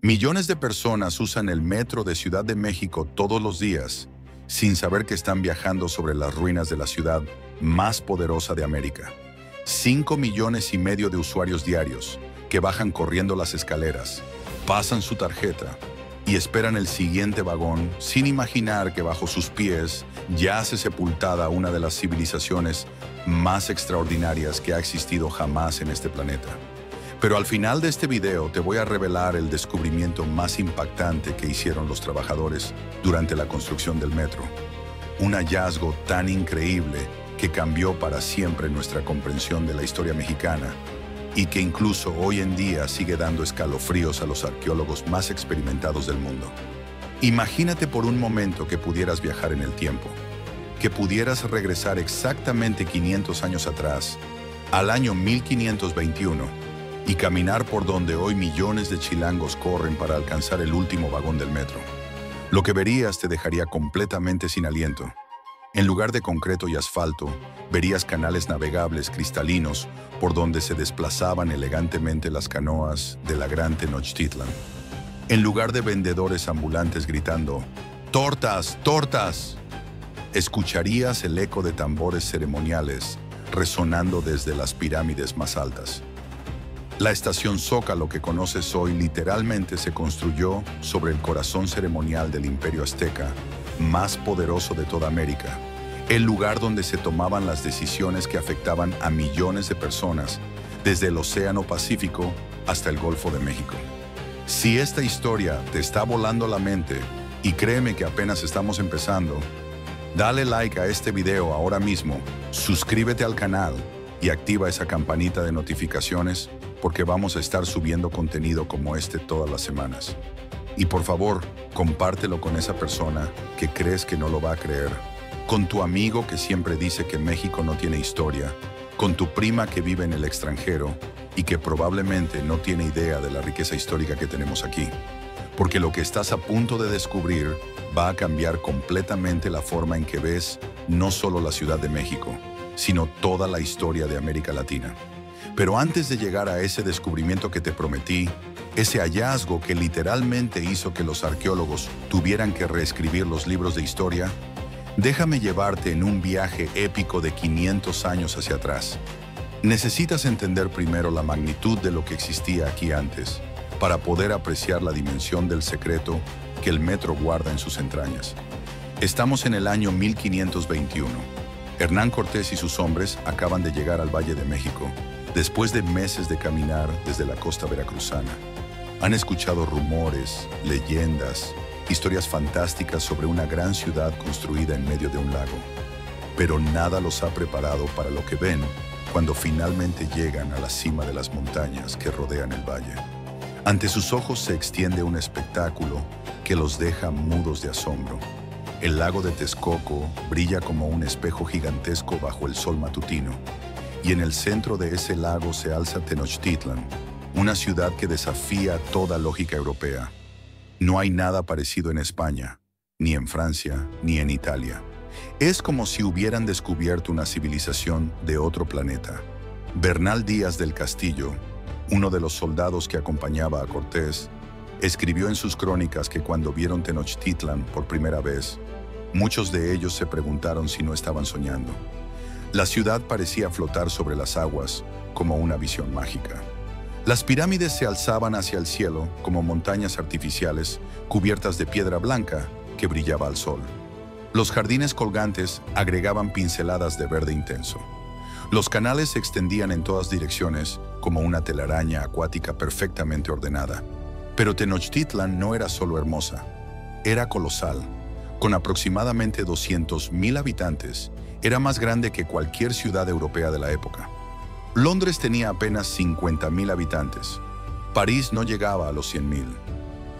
Millones de personas usan el metro de Ciudad de México todos los días, sin saber que están viajando sobre las ruinas de la ciudad más poderosa de América. 5,5 millones de usuarios diarios que bajan corriendo las escaleras, pasan su tarjeta y esperan el siguiente vagón sin imaginar que bajo sus pies yace sepultada una de las civilizaciones más extraordinarias que ha existido jamás en este planeta. Pero al final de este video te voy a revelar el descubrimiento más impactante que hicieron los trabajadores durante la construcción del metro. Un hallazgo tan increíble que cambió para siempre nuestra comprensión de la historia mexicana y que incluso hoy en día sigue dando escalofríos a los arqueólogos más experimentados del mundo. Imagínate por un momento que pudieras viajar en el tiempo, que pudieras regresar exactamente 500 años atrás, al año 1521, y caminar por donde hoy millones de chilangos corren para alcanzar el último vagón del metro. Lo que verías te dejaría completamente sin aliento. En lugar de concreto y asfalto, verías canales navegables cristalinos por donde se desplazaban elegantemente las canoas de la gran Tenochtitlan. En lugar de vendedores ambulantes gritando ¡Tortas! ¡Tortas!, escucharías el eco de tambores ceremoniales resonando desde las pirámides más altas. La estación Zócalo que conoces hoy literalmente se construyó sobre el corazón ceremonial del Imperio Azteca, más poderoso de toda América, el lugar donde se tomaban las decisiones que afectaban a millones de personas, desde el Océano Pacífico hasta el Golfo de México. Si esta historia te está volando la mente, y créeme que apenas estamos empezando, dale like a este video ahora mismo, suscríbete al canal y activa esa campanita de notificaciones porque vamos a estar subiendo contenido como este todas las semanas. Y por favor, compártelo con esa persona que crees que no lo va a creer, con tu amigo que siempre dice que México no tiene historia, con tu prima que vive en el extranjero y que probablemente no tiene idea de la riqueza histórica que tenemos aquí. Porque lo que estás a punto de descubrir va a cambiar completamente la forma en que ves no solo la Ciudad de México, sino toda la historia de América Latina. Pero antes de llegar a ese descubrimiento que te prometí, ese hallazgo que literalmente hizo que los arqueólogos tuvieran que reescribir los libros de historia, déjame llevarte en un viaje épico de 500 años hacia atrás. Necesitas entender primero la magnitud de lo que existía aquí antes, para poder apreciar la dimensión del secreto que el metro guarda en sus entrañas. Estamos en el año 1521. Hernán Cortés y sus hombres acaban de llegar al Valle de México, después de meses de caminar desde la costa veracruzana. Han escuchado rumores, leyendas, historias fantásticas sobre una gran ciudad construida en medio de un lago. Pero nada los ha preparado para lo que ven cuando finalmente llegan a la cima de las montañas que rodean el valle. Ante sus ojos se extiende un espectáculo que los deja mudos de asombro. El lago de Texcoco brilla como un espejo gigantesco bajo el sol matutino, y en el centro de ese lago se alza Tenochtitlan, una ciudad que desafía toda lógica europea. No hay nada parecido en España, ni en Francia, ni en Italia. Es como si hubieran descubierto una civilización de otro planeta. Bernal Díaz del Castillo, uno de los soldados que acompañaba a Cortés, escribió en sus crónicas que cuando vieron Tenochtitlan por primera vez, muchos de ellos se preguntaron si no estaban soñando. La ciudad parecía flotar sobre las aguas como una visión mágica. Las pirámides se alzaban hacia el cielo como montañas artificiales cubiertas de piedra blanca que brillaba al sol. Los jardines colgantes agregaban pinceladas de verde intenso. Los canales se extendían en todas direcciones como una telaraña acuática perfectamente ordenada. Pero Tenochtitlan no era solo hermosa, era colosal. Con aproximadamente 200,000 habitantes, era más grande que cualquier ciudad europea de la época. Londres tenía apenas 50,000 habitantes. París no llegaba a los 100,000.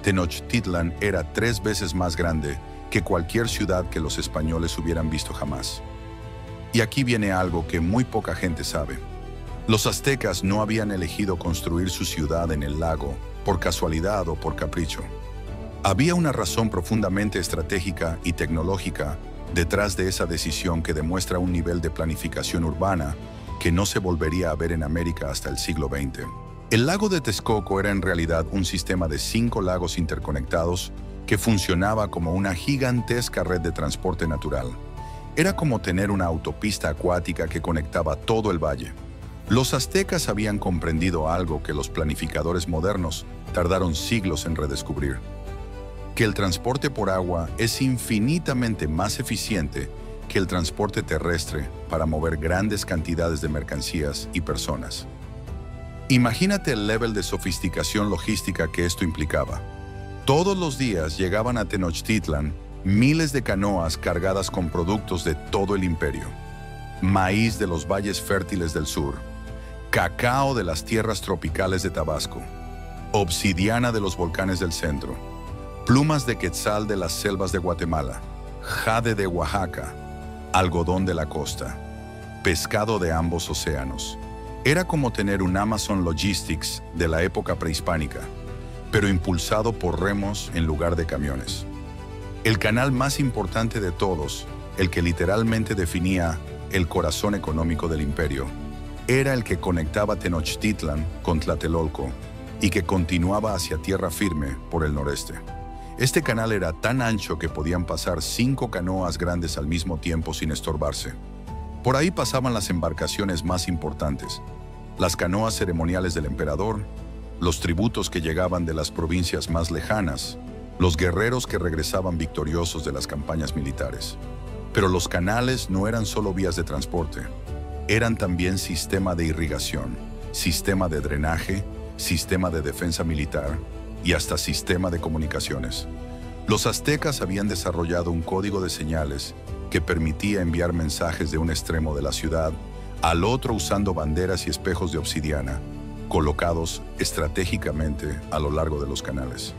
Tenochtitlan era 3 veces más grande que cualquier ciudad que los españoles hubieran visto jamás. Y aquí viene algo que muy poca gente sabe. Los aztecas no habían elegido construir su ciudad en el lago por casualidad o por capricho. Había una razón profundamente estratégica y tecnológica detrás de esa decisión que demuestra un nivel de planificación urbana que no se volvería a ver en América hasta el siglo XX. El lago de Texcoco era en realidad un sistema de 5 lagos interconectados que funcionaba como una gigantesca red de transporte natural. Era como tener una autopista acuática que conectaba todo el valle. Los aztecas habían comprendido algo que los planificadores modernos tardaron siglos en redescubrir: que el transporte por agua es infinitamente más eficiente que el transporte terrestre para mover grandes cantidades de mercancías y personas. Imagínate el nivel de sofisticación logística que esto implicaba. Todos los días llegaban a Tenochtitlan miles de canoas cargadas con productos de todo el imperio: maíz de los valles fértiles del sur, cacao de las tierras tropicales de Tabasco, obsidiana de los volcanes del centro, plumas de quetzal de las selvas de Guatemala, jade de Oaxaca, algodón de la costa, pescado de ambos océanos. Era como tener un Amazon Logistics de la época prehispánica, pero impulsado por remos en lugar de camiones. El canal más importante de todos, el que literalmente definía el corazón económico del imperio, era el que conectaba Tenochtitlan con Tlatelolco y que continuaba hacia tierra firme por el noreste. Este canal era tan ancho que podían pasar 5 canoas grandes al mismo tiempo sin estorbarse. Por ahí pasaban las embarcaciones más importantes, las canoas ceremoniales del emperador, los tributos que llegaban de las provincias más lejanas, los guerreros que regresaban victoriosos de las campañas militares. Pero los canales no eran solo vías de transporte, eran también sistema de irrigación, sistema de drenaje, sistema de defensa militar y hasta sistema de comunicaciones. Los aztecas habían desarrollado un código de señales que permitía enviar mensajes de un extremo de la ciudad al otro usando banderas y espejos de obsidiana, colocados estratégicamente a lo largo de los canales.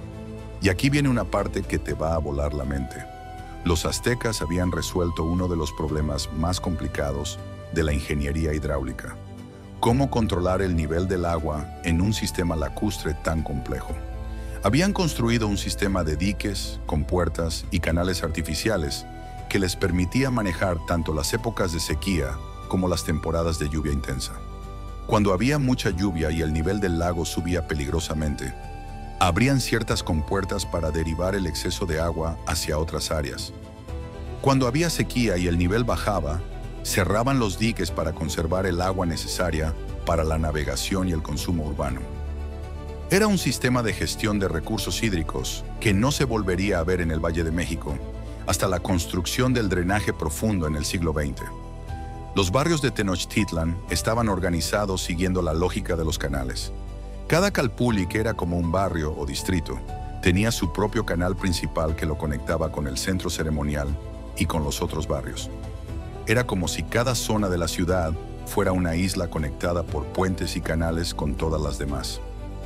Y aquí viene una parte que te va a volar la mente. Los aztecas habían resuelto uno de los problemas más complicados de la ingeniería hidráulica: cómo controlar el nivel del agua en un sistema lacustre tan complejo. Habían construido un sistema de diques, compuertas y canales artificiales que les permitía manejar tanto las épocas de sequía como las temporadas de lluvia intensa. Cuando había mucha lluvia y el nivel del lago subía peligrosamente, abrían ciertas compuertas para derivar el exceso de agua hacia otras áreas. Cuando había sequía y el nivel bajaba, cerraban los diques para conservar el agua necesaria para la navegación y el consumo urbano. Era un sistema de gestión de recursos hídricos que no se volvería a ver en el Valle de México hasta la construcción del drenaje profundo en el siglo XX. Los barrios de Tenochtitlan estaban organizados siguiendo la lógica de los canales. Cada calpulli, que era como un barrio o distrito, tenía su propio canal principal que lo conectaba con el centro ceremonial y con los otros barrios. Era como si cada zona de la ciudad fuera una isla conectada por puentes y canales con todas las demás.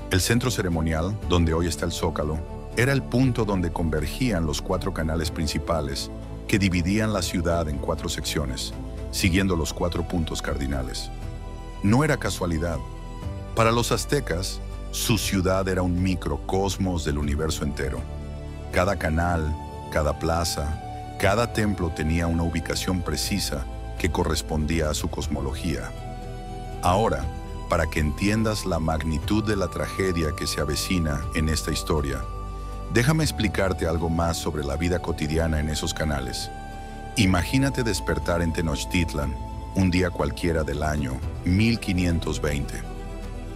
El centro ceremonial, donde hoy está el Zócalo, era el punto donde convergían los 4 canales principales que dividían la ciudad en 4 secciones, siguiendo los 4 puntos cardinales. No era casualidad. Para los aztecas, su ciudad era un microcosmos del universo entero. Cada canal, cada plaza, cada templo tenía una ubicación precisa que correspondía a su cosmología. Ahora, para que entiendas la magnitud de la tragedia que se avecina en esta historia, déjame explicarte algo más sobre la vida cotidiana en esos canales. Imagínate despertar en Tenochtitlan un día cualquiera del año 1520.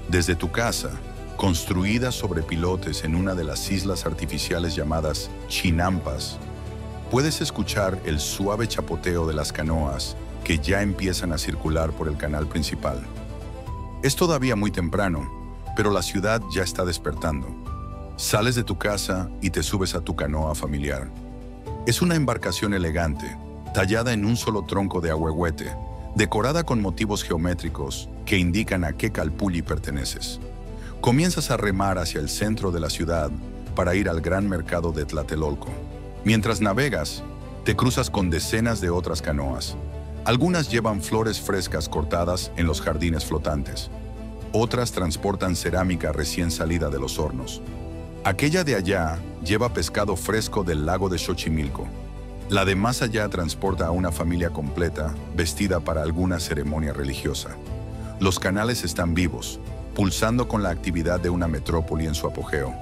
Desde tu casa, construida sobre pilotes en una de las islas artificiales llamadas Chinampas, puedes escuchar el suave chapoteo de las canoas que ya empiezan a circular por el canal principal. Es todavía muy temprano, pero la ciudad ya está despertando. Sales de tu casa y te subes a tu canoa familiar. Es una embarcación elegante, tallada en un solo tronco de ahuehuete, decorada con motivos geométricos que indican a qué calpulli perteneces. Comienzas a remar hacia el centro de la ciudad para ir al gran mercado de Tlatelolco. Mientras navegas, te cruzas con decenas de otras canoas. Algunas llevan flores frescas cortadas en los jardines flotantes. Otras transportan cerámica recién salida de los hornos. Aquella de allá lleva pescado fresco del lago de Xochimilco. La de más allá transporta a una familia completa, vestida para alguna ceremonia religiosa. Los canales están vivos, pulsando con la actividad de una metrópoli en su apogeo.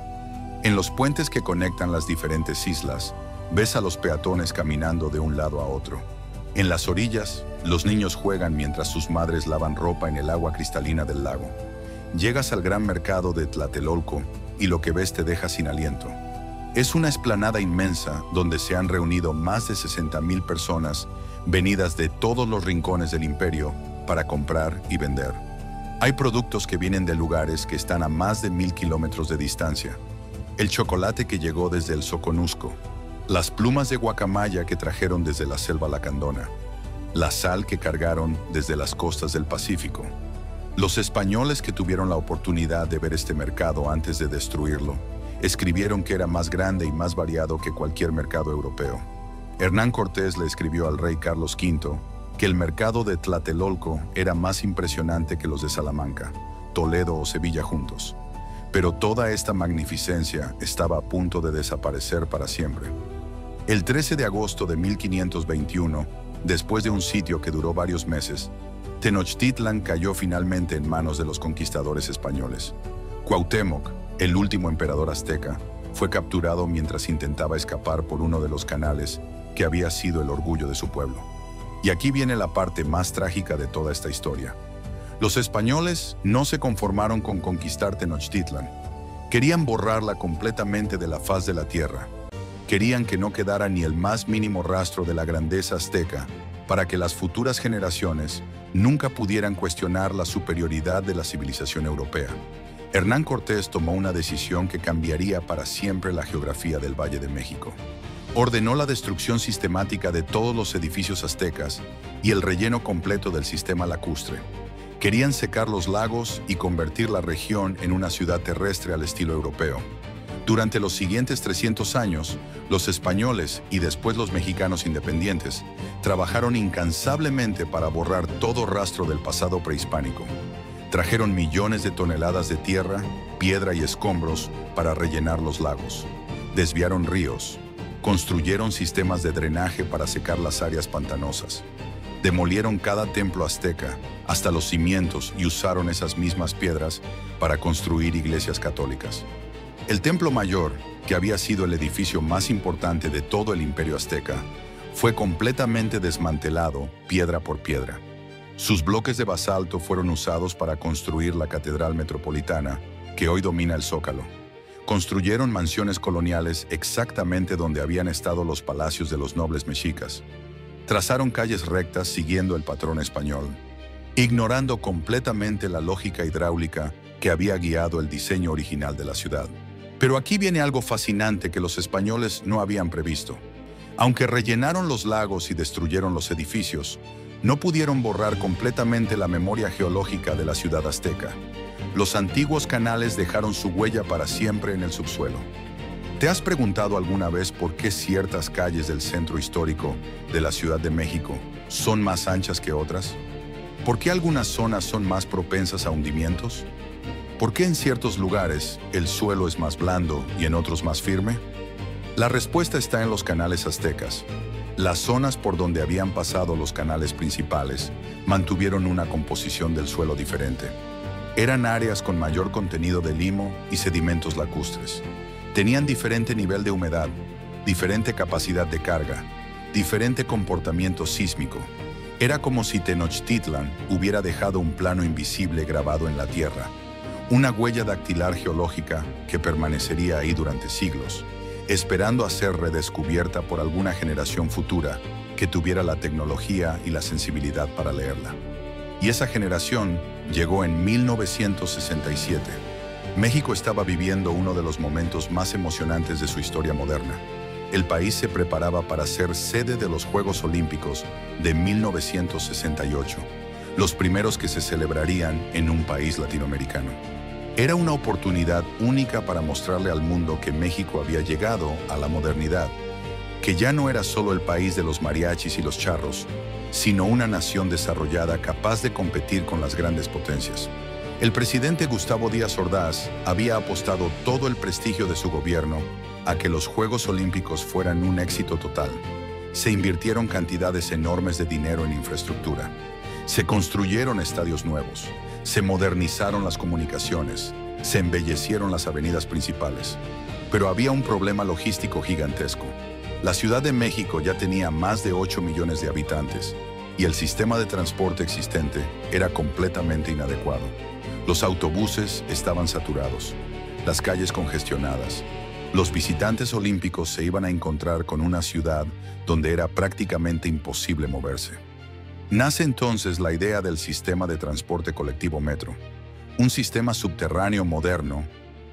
En los puentes que conectan las diferentes islas, ves a los peatones caminando de un lado a otro. En las orillas, los niños juegan mientras sus madres lavan ropa en el agua cristalina del lago. Llegas al gran mercado de Tlatelolco y lo que ves te deja sin aliento. Es una explanada inmensa donde se han reunido más de 60,000 personas venidas de todos los rincones del imperio para comprar y vender. Hay productos que vienen de lugares que están a más de 1,000 kilómetros de distancia. El chocolate que llegó desde el Soconusco, las plumas de guacamaya que trajeron desde la selva lacandona, la sal que cargaron desde las costas del Pacífico. Los españoles que tuvieron la oportunidad de ver este mercado antes de destruirlo, escribieron que era más grande y más variado que cualquier mercado europeo. Hernán Cortés le escribió al rey Carlos V que el mercado de Tlatelolco era más impresionante que los de Salamanca, Toledo o Sevilla juntos. Pero toda esta magnificencia estaba a punto de desaparecer para siempre. El 13 de agosto de 1521, después de un sitio que duró varios meses, Tenochtitlan cayó finalmente en manos de los conquistadores españoles. Cuauhtémoc, el último emperador azteca, fue capturado mientras intentaba escapar por uno de los canales que había sido el orgullo de su pueblo. Y aquí viene la parte más trágica de toda esta historia. Los españoles no se conformaron con conquistar Tenochtitlan. Querían borrarla completamente de la faz de la tierra. Querían que no quedara ni el más mínimo rastro de la grandeza azteca para que las futuras generaciones nunca pudieran cuestionar la superioridad de la civilización europea. Hernán Cortés tomó una decisión que cambiaría para siempre la geografía del Valle de México. Ordenó la destrucción sistemática de todos los edificios aztecas y el relleno completo del sistema lacustre. Querían secar los lagos y convertir la región en una ciudad terrestre al estilo europeo. Durante los siguientes 300 años, los españoles y después los mexicanos independientes trabajaron incansablemente para borrar todo rastro del pasado prehispánico. Trajeron millones de toneladas de tierra, piedra y escombros para rellenar los lagos. Desviaron ríos. Construyeron sistemas de drenaje para secar las áreas pantanosas. Demolieron cada templo azteca, hasta los cimientos, y usaron esas mismas piedras para construir iglesias católicas. El Templo Mayor, que había sido el edificio más importante de todo el imperio azteca, fue completamente desmantelado piedra por piedra. Sus bloques de basalto fueron usados para construir la Catedral Metropolitana, que hoy domina el Zócalo. Construyeron mansiones coloniales exactamente donde habían estado los palacios de los nobles mexicas. Trazaron calles rectas siguiendo el patrón español, ignorando completamente la lógica hidráulica que había guiado el diseño original de la ciudad. Pero aquí viene algo fascinante que los españoles no habían previsto. Aunque rellenaron los lagos y destruyeron los edificios, no pudieron borrar completamente la memoria geológica de la ciudad azteca. Los antiguos canales dejaron su huella para siempre en el subsuelo. ¿Te has preguntado alguna vez por qué ciertas calles del centro histórico de la Ciudad de México son más anchas que otras? ¿Por qué algunas zonas son más propensas a hundimientos? ¿Por qué en ciertos lugares el suelo es más blando y en otros más firme? La respuesta está en los canales aztecas. Las zonas por donde habían pasado los canales principales mantuvieron una composición del suelo diferente. Eran áreas con mayor contenido de limo y sedimentos lacustres. Tenían diferente nivel de humedad, diferente capacidad de carga, diferente comportamiento sísmico. Era como si Tenochtitlan hubiera dejado un plano invisible grabado en la tierra, una huella dactilar geológica que permanecería ahí durante siglos, esperando a ser redescubierta por alguna generación futura que tuviera la tecnología y la sensibilidad para leerla. Y esa generación llegó en 1967. México estaba viviendo uno de los momentos más emocionantes de su historia moderna. El país se preparaba para ser sede de los Juegos Olímpicos de 1968, los primeros que se celebrarían en un país latinoamericano. Era una oportunidad única para mostrarle al mundo que México había llegado a la modernidad, que ya no era solo el país de los mariachis y los charros, sino una nación desarrollada capaz de competir con las grandes potencias. El presidente Gustavo Díaz Ordaz había apostado todo el prestigio de su gobierno a que los Juegos Olímpicos fueran un éxito total. Se invirtieron cantidades enormes de dinero en infraestructura. Se construyeron estadios nuevos. Se modernizaron las comunicaciones, se embellecieron las avenidas principales. Pero había un problema logístico gigantesco. La Ciudad de México ya tenía más de 8 millones de habitantes y el sistema de transporte existente era completamente inadecuado. Los autobuses estaban saturados, las calles congestionadas. Los visitantes olímpicos se iban a encontrar con una ciudad donde era prácticamente imposible moverse. Nace entonces la idea del sistema de transporte colectivo metro, un sistema subterráneo moderno,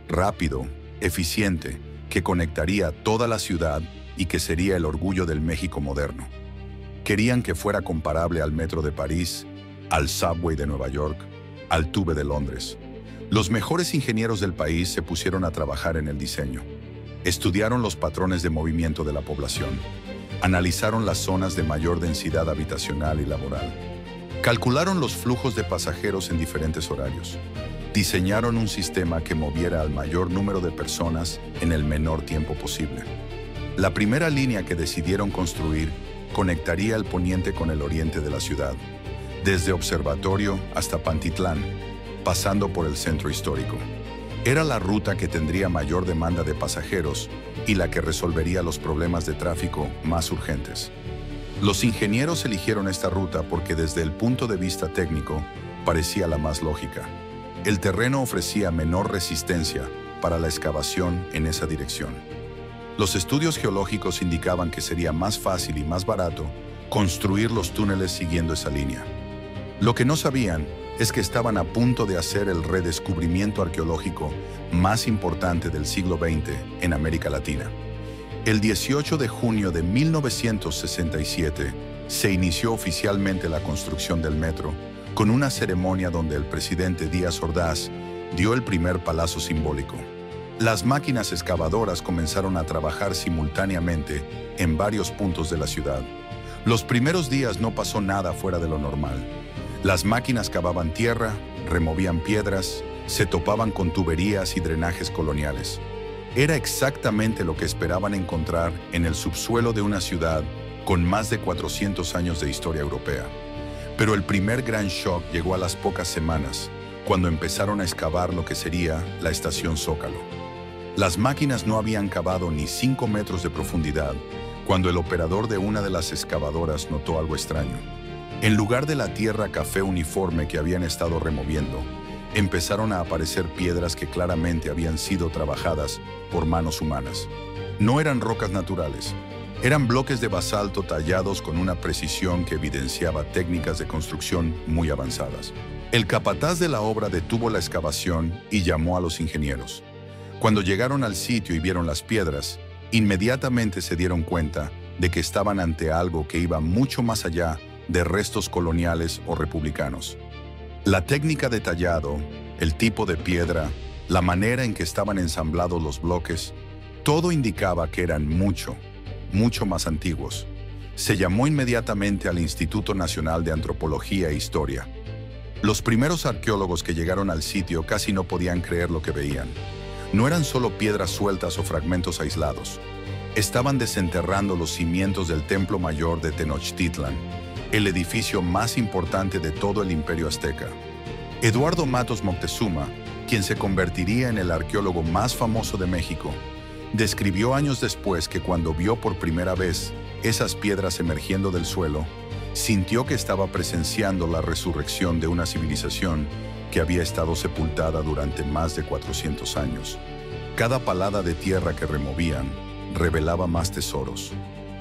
rápido, eficiente, que conectaría toda la ciudad y que sería el orgullo del México moderno. Querían que fuera comparable al metro de París, al subway de Nueva York, al tube de Londres. Los mejores ingenieros del país se pusieron a trabajar en el diseño. Estudiaron los patrones de movimiento de la población. Analizaron las zonas de mayor densidad habitacional y laboral. Calcularon los flujos de pasajeros en diferentes horarios. Diseñaron un sistema que moviera al mayor número de personas en el menor tiempo posible. La primera línea que decidieron construir conectaría el poniente con el oriente de la ciudad, desde Observatorio hasta Pantitlán, pasando por el centro histórico. Era la ruta que tendría mayor demanda de pasajeros y la que resolvería los problemas de tráfico más urgentes. Los ingenieros eligieron esta ruta porque desde el punto de vista técnico parecía la más lógica. El terreno ofrecía menor resistencia para la excavación en esa dirección. Los estudios geológicos indicaban que sería más fácil y más barato construir los túneles siguiendo esa línea. Lo que no sabían es que estaban a punto de hacer el redescubrimiento arqueológico más importante del siglo XX en América Latina. El 18 de junio de 1967 se inició oficialmente la construcción del metro, con una ceremonia donde el presidente Díaz Ordaz dio el primer palazo simbólico. Las máquinas excavadoras comenzaron a trabajar simultáneamente en varios puntos de la ciudad. Los primeros días no pasó nada fuera de lo normal. Las máquinas cavaban tierra, removían piedras, se topaban con tuberías y drenajes coloniales. Era exactamente lo que esperaban encontrar en el subsuelo de una ciudad con más de 400 años de historia europea. Pero el primer gran shock llegó a las pocas semanas, cuando empezaron a excavar lo que sería la estación Zócalo. Las máquinas no habían cavado ni 5 metros de profundidad cuando el operador de una de las excavadoras notó algo extraño. En lugar de la tierra café uniforme que habían estado removiendo, empezaron a aparecer piedras que claramente habían sido trabajadas por manos humanas. No eran rocas naturales, eran bloques de basalto tallados con una precisión que evidenciaba técnicas de construcción muy avanzadas. El capataz de la obra detuvo la excavación y llamó a los ingenieros. Cuando llegaron al sitio y vieron las piedras, inmediatamente se dieron cuenta de que estaban ante algo que iba mucho más allá de restos coloniales o republicanos. La técnica de tallado, el tipo de piedra, la manera en que estaban ensamblados los bloques, todo indicaba que eran mucho más antiguos. Se llamó inmediatamente al Instituto Nacional de Antropología e Historia. Los primeros arqueólogos que llegaron al sitio casi no podían creer lo que veían. No eran solo piedras sueltas o fragmentos aislados. Estaban desenterrando los cimientos del Templo Mayor de Tenochtitlan, el edificio más importante de todo el Imperio Azteca. Eduardo Matos Moctezuma, quien se convertiría en el arqueólogo más famoso de México, describió años después que cuando vio por primera vez esas piedras emergiendo del suelo, sintió que estaba presenciando la resurrección de una civilización que había estado sepultada durante más de 400 años. Cada palada de tierra que removían revelaba más tesoros.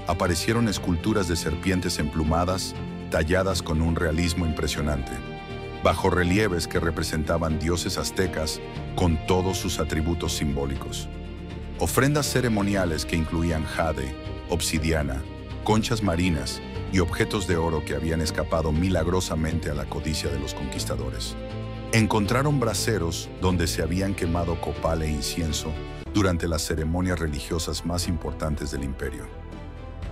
Aparecieron esculturas de serpientes emplumadas, talladas con un realismo impresionante, bajorrelieves que representaban dioses aztecas con todos sus atributos simbólicos. Ofrendas ceremoniales que incluían jade, obsidiana, conchas marinas y objetos de oro que habían escapado milagrosamente a la codicia de los conquistadores. Encontraron braseros donde se habían quemado copal e incienso durante las ceremonias religiosas más importantes del imperio.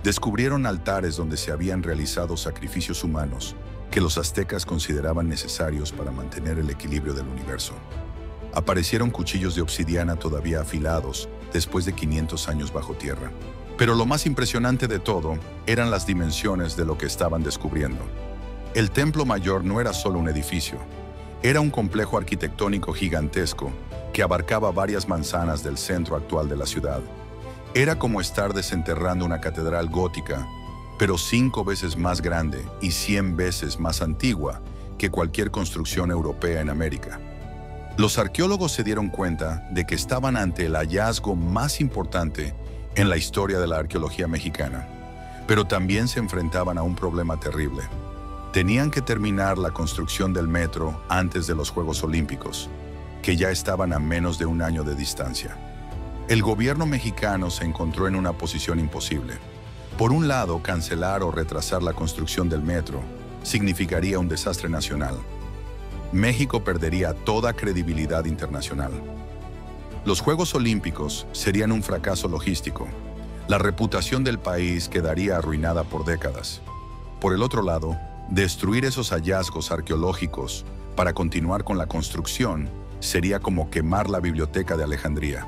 Descubrieron altares donde se habían realizado sacrificios humanos que los aztecas consideraban necesarios para mantener el equilibrio del universo. Aparecieron cuchillos de obsidiana todavía afilados después de 500 años bajo tierra. Pero lo más impresionante de todo eran las dimensiones de lo que estaban descubriendo. El Templo Mayor no era solo un edificio, Era un complejo arquitectónico gigantesco que abarcaba varias manzanas del centro actual de la ciudad. Era como estar desenterrando una catedral gótica, pero 5 veces más grande y 100 veces más antigua que cualquier construcción europea en América. Los arqueólogos se dieron cuenta de que estaban ante el hallazgo más importante en la historia de la arqueología mexicana, pero también se enfrentaban a un problema terrible. Tenían que terminar la construcción del metro antes de los Juegos Olímpicos, que ya estaban a menos de un año de distancia. El gobierno mexicano se encontró en una posición imposible. Por un lado, cancelar o retrasar la construcción del metro significaría un desastre nacional. México perdería toda credibilidad internacional. Los Juegos Olímpicos serían un fracaso logístico. La reputación del país quedaría arruinada por décadas. Por el otro lado, destruir esos hallazgos arqueológicos para continuar con la construcción sería como quemar la biblioteca de Alejandría.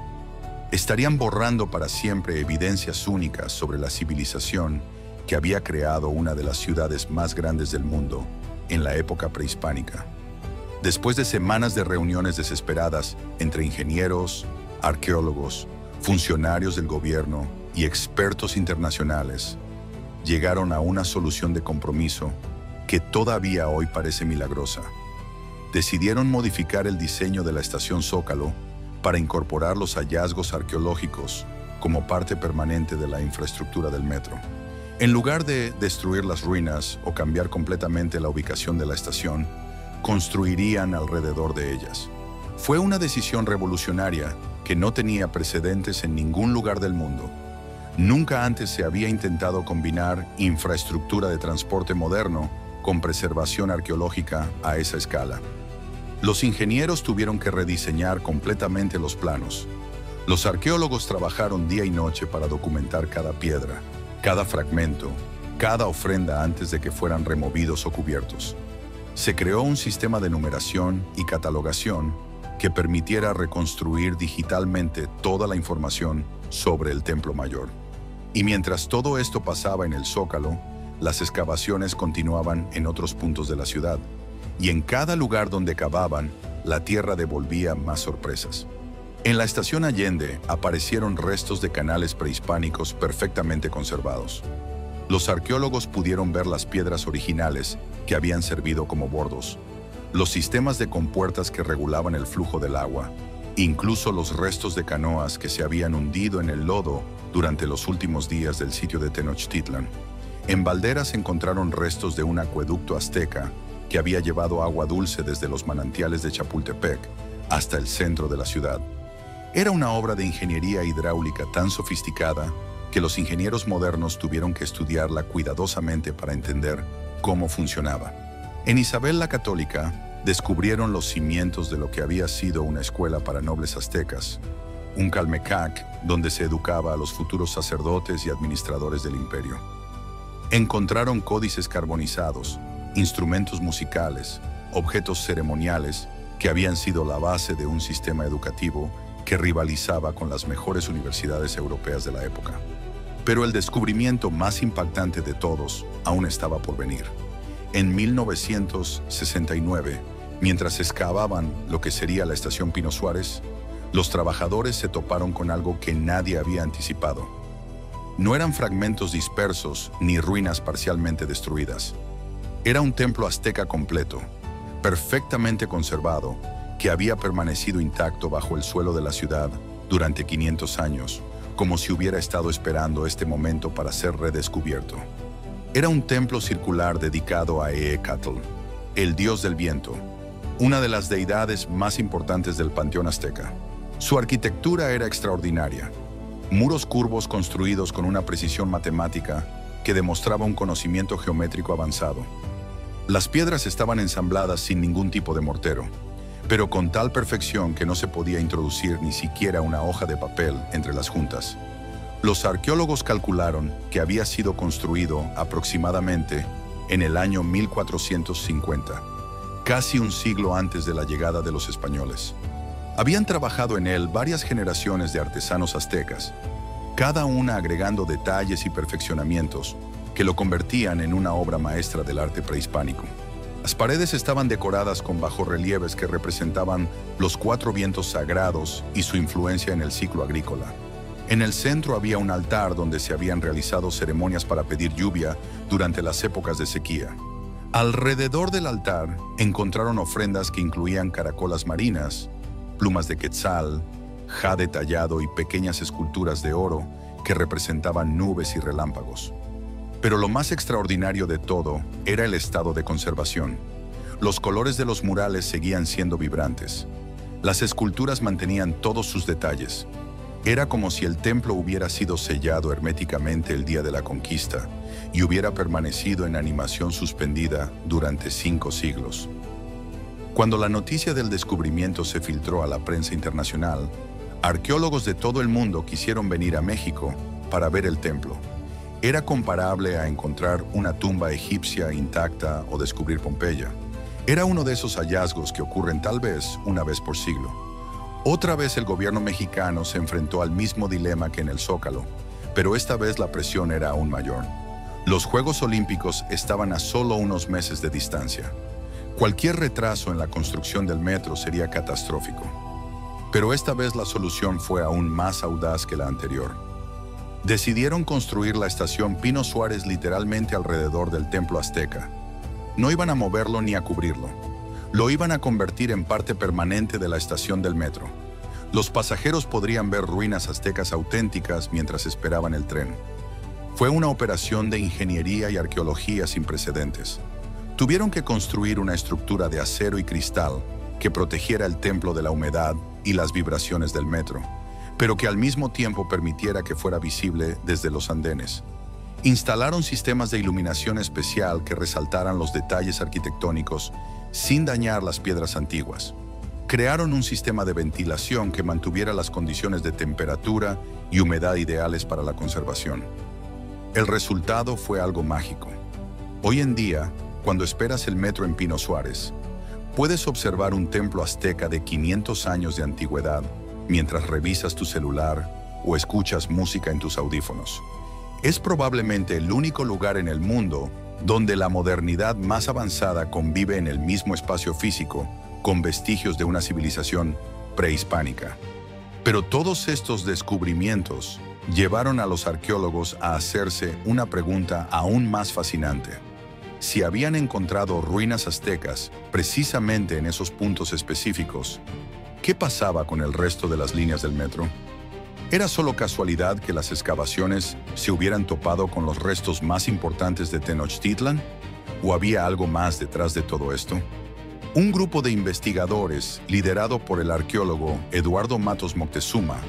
Estarían borrando para siempre evidencias únicas sobre la civilización que había creado una de las ciudades más grandes del mundo en la época prehispánica. Después de semanas de reuniones desesperadas entre ingenieros, arqueólogos, funcionarios del gobierno y expertos internacionales, llegaron a una solución de compromiso que todavía hoy parece milagrosa. Decidieron modificar el diseño de la estación Zócalo para incorporar los hallazgos arqueológicos como parte permanente de la infraestructura del metro. En lugar de destruir las ruinas o cambiar completamente la ubicación de la estación, construirían alrededor de ellas. Fue una decisión revolucionaria que no tenía precedentes en ningún lugar del mundo. Nunca antes se había intentado combinar infraestructura de transporte moderno con preservación arqueológica a esa escala. Los ingenieros tuvieron que rediseñar completamente los planos. Los arqueólogos trabajaron día y noche para documentar cada piedra, cada fragmento, cada ofrenda antes de que fueran removidos o cubiertos. Se creó un sistema de numeración y catalogación que permitiera reconstruir digitalmente toda la información sobre el Templo Mayor. Y mientras todo esto pasaba en el Zócalo, las excavaciones continuaban en otros puntos de la ciudad, y en cada lugar donde cavaban, la tierra devolvía más sorpresas. En la estación Allende aparecieron restos de canales prehispánicos perfectamente conservados. Los arqueólogos pudieron ver las piedras originales que habían servido como bordos, los sistemas de compuertas que regulaban el flujo del agua, incluso los restos de canoas que se habían hundido en el lodo durante los últimos días del sitio de Tenochtitlan. En Valderas encontraron restos de un acueducto azteca que había llevado agua dulce desde los manantiales de Chapultepec hasta el centro de la ciudad. Era una obra de ingeniería hidráulica tan sofisticada que los ingenieros modernos tuvieron que estudiarla cuidadosamente para entender cómo funcionaba. En Isabel la Católica descubrieron los cimientos de lo que había sido una escuela para nobles aztecas, un Calmecac donde se educaba a los futuros sacerdotes y administradores del imperio. Encontraron códices carbonizados, instrumentos musicales, objetos ceremoniales que habían sido la base de un sistema educativo que rivalizaba con las mejores universidades europeas de la época. Pero el descubrimiento más impactante de todos aún estaba por venir. En 1969, mientras excavaban lo que sería la estación Pino Suárez, los trabajadores se toparon con algo que nadie había anticipado. No eran fragmentos dispersos ni ruinas parcialmente destruidas. Era un templo azteca completo, perfectamente conservado, que había permanecido intacto bajo el suelo de la ciudad durante 500 años, como si hubiera estado esperando este momento para ser redescubierto. Era un templo circular dedicado a Eecatl, el dios del viento, una de las deidades más importantes del panteón azteca. Su arquitectura era extraordinaria. Muros curvos construidos con una precisión matemática que demostraba un conocimiento geométrico avanzado. Las piedras estaban ensambladas sin ningún tipo de mortero, pero con tal perfección que no se podía introducir ni siquiera una hoja de papel entre las juntas. Los arqueólogos calcularon que había sido construido aproximadamente en el año 1450, casi un siglo antes de la llegada de los españoles. Habían trabajado en él varias generaciones de artesanos aztecas, cada una agregando detalles y perfeccionamientos que lo convertían en una obra maestra del arte prehispánico. Las paredes estaban decoradas con bajorrelieves que representaban los 4 vientos sagrados y su influencia en el ciclo agrícola. En el centro había un altar donde se habían realizado ceremonias para pedir lluvia durante las épocas de sequía. Alrededor del altar encontraron ofrendas que incluían caracolas marinas, plumas de quetzal, jade tallado y pequeñas esculturas de oro que representaban nubes y relámpagos. Pero lo más extraordinario de todo era el estado de conservación. Los colores de los murales seguían siendo vibrantes. Las esculturas mantenían todos sus detalles. Era como si el templo hubiera sido sellado herméticamente el día de la conquista y hubiera permanecido en animación suspendida durante 5 siglos. Cuando la noticia del descubrimiento se filtró a la prensa internacional, arqueólogos de todo el mundo quisieron venir a México para ver el templo. Era comparable a encontrar una tumba egipcia intacta o descubrir Pompeya. Era uno de esos hallazgos que ocurren tal vez una vez por siglo. Otra vez el gobierno mexicano se enfrentó al mismo dilema que en el Zócalo, pero esta vez la presión era aún mayor. Los Juegos Olímpicos estaban a solo unos meses de distancia. Cualquier retraso en la construcción del metro sería catastrófico. Pero esta vez la solución fue aún más audaz que la anterior. Decidieron construir la estación Pino Suárez literalmente alrededor del templo azteca. No iban a moverlo ni a cubrirlo. Lo iban a convertir en parte permanente de la estación del metro. Los pasajeros podrían ver ruinas aztecas auténticas mientras esperaban el tren. Fue una operación de ingeniería y arqueología sin precedentes. Tuvieron que construir una estructura de acero y cristal que protegiera el templo de la humedad y las vibraciones del metro, pero que al mismo tiempo permitiera que fuera visible desde los andenes. Instalaron sistemas de iluminación especial que resaltaran los detalles arquitectónicos sin dañar las piedras antiguas. Crearon un sistema de ventilación que mantuviera las condiciones de temperatura y humedad ideales para la conservación. El resultado fue algo mágico. Hoy en día, cuando esperas el metro en Pino Suárez, puedes observar un templo azteca de 500 años de antigüedad mientras revisas tu celular o escuchas música en tus audífonos. Es probablemente el único lugar en el mundo donde la modernidad más avanzada convive en el mismo espacio físico con vestigios de una civilización prehispánica. Pero todos estos descubrimientos llevaron a los arqueólogos a hacerse una pregunta aún más fascinante. Si habían encontrado ruinas aztecas precisamente en esos puntos específicos, ¿qué pasaba con el resto de las líneas del metro? ¿Era solo casualidad que las excavaciones se hubieran topado con los restos más importantes de Tenochtitlan? ¿O había algo más detrás de todo esto? Un grupo de investigadores, liderado por el arqueólogo Eduardo Matos Moctezuma,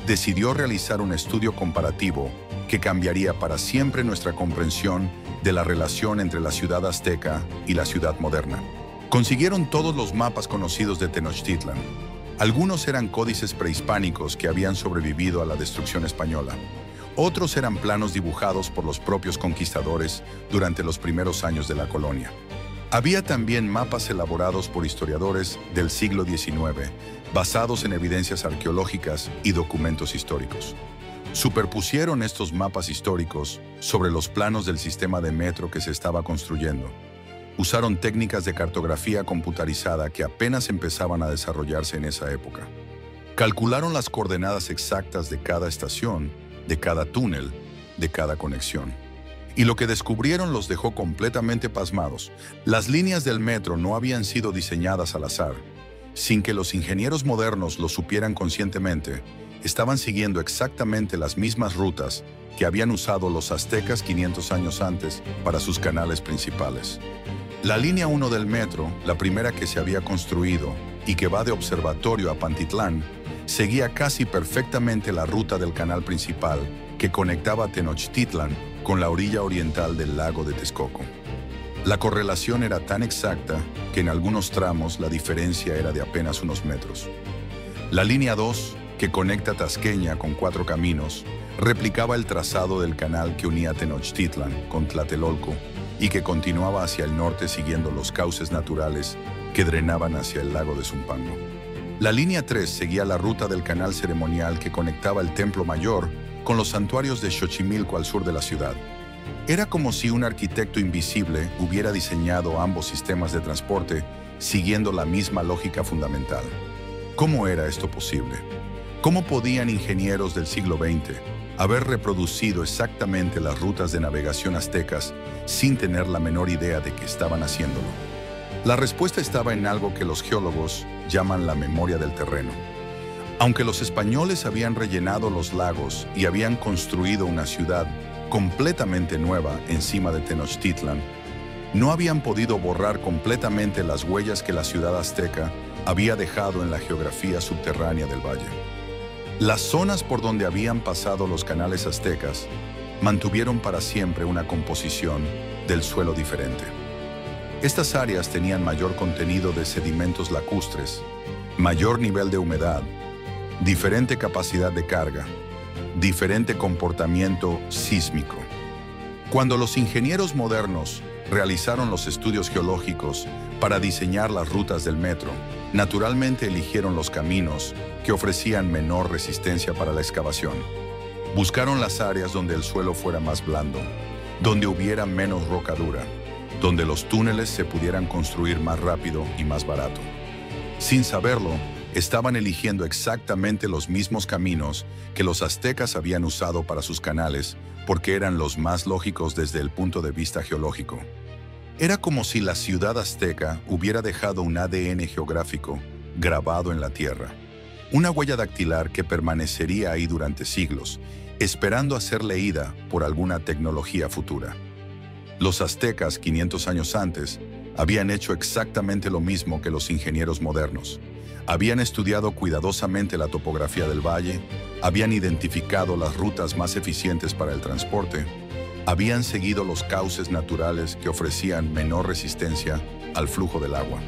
decidió realizar un estudio comparativo que cambiaría para siempre nuestra comprensión de la relación entre la ciudad azteca y la ciudad moderna. Consiguieron todos los mapas conocidos de Tenochtitlan. Algunos eran códices prehispánicos que habían sobrevivido a la destrucción española. Otros eran planos dibujados por los propios conquistadores durante los primeros años de la colonia. Había también mapas elaborados por historiadores del siglo XIX, basados en evidencias arqueológicas y documentos históricos. Superpusieron estos mapas históricos sobre los planos del sistema de metro que se estaba construyendo. Usaron técnicas de cartografía computarizada que apenas empezaban a desarrollarse en esa época. Calcularon las coordenadas exactas de cada estación, de cada túnel, de cada conexión. Y lo que descubrieron los dejó completamente pasmados. Las líneas del metro no habían sido diseñadas al azar. Sin que los ingenieros modernos lo supieran conscientemente, estaban siguiendo exactamente las mismas rutas que habían usado los aztecas 500 años antes para sus canales principales. La línea 1 del metro, la primera que se había construido y que va de Observatorio a Pantitlán, seguía casi perfectamente la ruta del canal principal que conectaba Tenochtitlan con la orilla oriental del lago de Texcoco. La correlación era tan exacta que en algunos tramos la diferencia era de apenas unos metros. La línea 2, que conecta Tasqueña con 4 caminos, replicaba el trazado del canal que unía Tenochtitlan con Tlatelolco y que continuaba hacia el norte siguiendo los cauces naturales que drenaban hacia el lago de Zumpango. La línea 3 seguía la ruta del canal ceremonial que conectaba el Templo Mayor con los santuarios de Xochimilco al sur de la ciudad. Era como si un arquitecto invisible hubiera diseñado ambos sistemas de transporte siguiendo la misma lógica fundamental. ¿Cómo era esto posible? ¿Cómo podían ingenieros del siglo XX haber reproducido exactamente las rutas de navegación aztecas sin tener la menor idea de que estaban haciéndolo? La respuesta estaba en algo que los geólogos llaman la memoria del terreno. Aunque los españoles habían rellenado los lagos y habían construido una ciudad completamente nueva encima de Tenochtitlan, no habían podido borrar completamente las huellas que la ciudad azteca había dejado en la geografía subterránea del valle. Las zonas por donde habían pasado los canales aztecas mantuvieron para siempre una composición del suelo diferente. Estas áreas tenían mayor contenido de sedimentos lacustres, mayor nivel de humedad, diferente capacidad de carga, diferente comportamiento sísmico. Cuando los ingenieros modernos realizaron los estudios geológicos para diseñar las rutas del metro, naturalmente eligieron los caminos que ofrecían menor resistencia para la excavación. Buscaron las áreas donde el suelo fuera más blando, donde hubiera menos roca dura, donde los túneles se pudieran construir más rápido y más barato. Sin saberlo, estaban eligiendo exactamente los mismos caminos que los aztecas habían usado para sus canales, porque eran los más lógicos desde el punto de vista geológico. Era como si la ciudad azteca hubiera dejado un ADN geográfico grabado en la tierra, una huella dactilar que permanecería ahí durante siglos, esperando a ser leída por alguna tecnología futura. Los aztecas, 500 años antes, habían hecho exactamente lo mismo que los ingenieros modernos. Habían estudiado cuidadosamente la topografía del valle, habían identificado las rutas más eficientes para el transporte, habían seguido los cauces naturales que ofrecían menor resistencia al flujo del agua.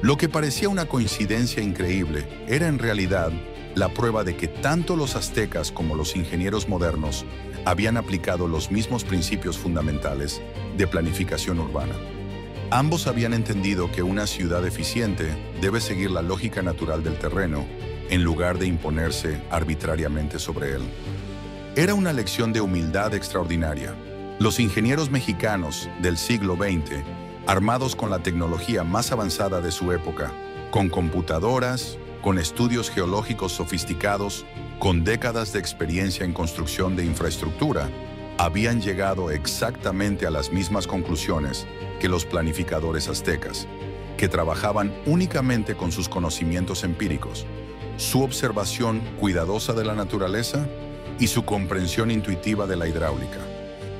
Lo que parecía una coincidencia increíble era en realidad la prueba de que tanto los aztecas como los ingenieros modernos habían aplicado los mismos principios fundamentales de planificación urbana. Ambos habían entendido que una ciudad eficiente debe seguir la lógica natural del terreno en lugar de imponerse arbitrariamente sobre él. Era una lección de humildad extraordinaria. Los ingenieros mexicanos del siglo XX, armados con la tecnología más avanzada de su época, con computadoras, con estudios geológicos sofisticados, con décadas de experiencia en construcción de infraestructura, habían llegado exactamente a las mismas conclusiones que los planificadores aztecas, que trabajaban únicamente con sus conocimientos empíricos, su observación cuidadosa de la naturaleza y su comprensión intuitiva de la hidráulica.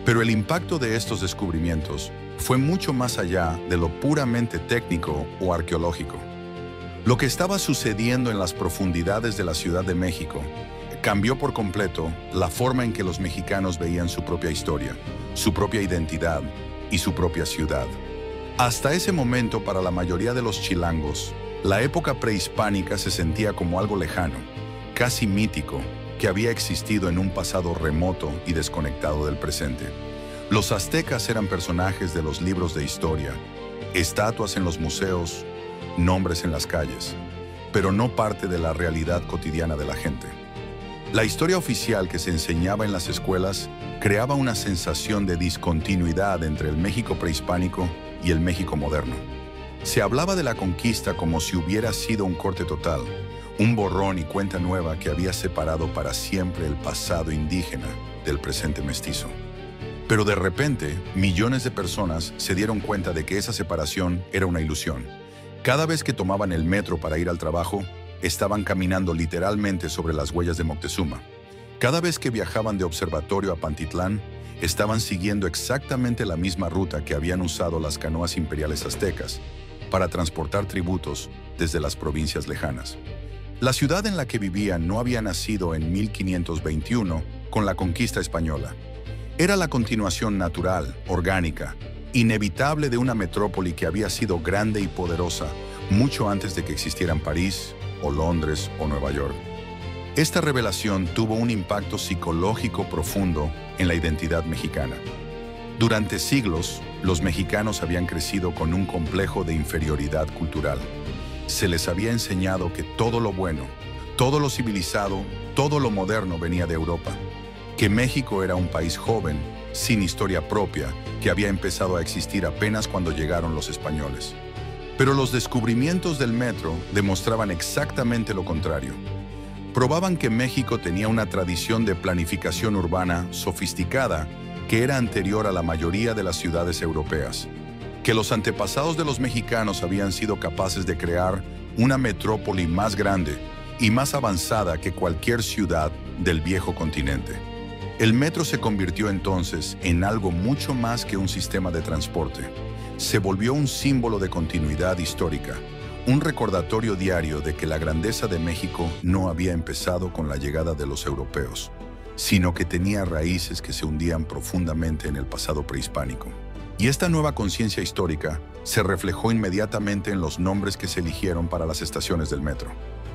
Pero el impacto de estos descubrimientos fue mucho más allá de lo puramente técnico o arqueológico. Lo que estaba sucediendo en las profundidades de la Ciudad de México cambió por completo la forma en que los mexicanos veían su propia historia, su propia identidad y su propia ciudad. Hasta ese momento, para la mayoría de los chilangos, la época prehispánica se sentía como algo lejano, casi mítico, que había existido en un pasado remoto y desconectado del presente. Los aztecas eran personajes de los libros de historia, estatuas en los museos, nombres en las calles, pero no parte de la realidad cotidiana de la gente. La historia oficial que se enseñaba en las escuelas creaba una sensación de discontinuidad entre el México prehispánico y el México moderno. Se hablaba de la conquista como si hubiera sido un corte total, un borrón y cuenta nueva que había separado para siempre el pasado indígena del presente mestizo. Pero de repente, millones de personas se dieron cuenta de que esa separación era una ilusión. Cada vez que tomaban el metro para ir al trabajo, estaban caminando literalmente sobre las huellas de Moctezuma. Cada vez que viajaban de Observatorio a Pantitlán, estaban siguiendo exactamente la misma ruta que habían usado las canoas imperiales aztecas para transportar tributos desde las provincias lejanas. La ciudad en la que vivían no había nacido en 1521 con la conquista española. Era la continuación natural, orgánica, inevitable de una metrópoli que había sido grande y poderosa mucho antes de que existieran París, o Londres, o Nueva York. Esta revelación tuvo un impacto psicológico profundo en la identidad mexicana. Durante siglos, los mexicanos habían crecido con un complejo de inferioridad cultural. Se les había enseñado que todo lo bueno, todo lo civilizado, todo lo moderno venía de Europa, que México era un país joven sin historia propia, que había empezado a existir apenas cuando llegaron los españoles. Pero los descubrimientos del metro demostraban exactamente lo contrario. Probaban que México tenía una tradición de planificación urbana sofisticada que era anterior a la mayoría de las ciudades europeas, que los antepasados de los mexicanos habían sido capaces de crear una metrópoli más grande y más avanzada que cualquier ciudad del viejo continente. El metro se convirtió entonces en algo mucho más que un sistema de transporte. Se volvió un símbolo de continuidad histórica, un recordatorio diario de que la grandeza de México no había empezado con la llegada de los europeos, sino que tenía raíces que se hundían profundamente en el pasado prehispánico. Y esta nueva conciencia histórica se reflejó inmediatamente en los nombres que se eligieron para las estaciones del metro.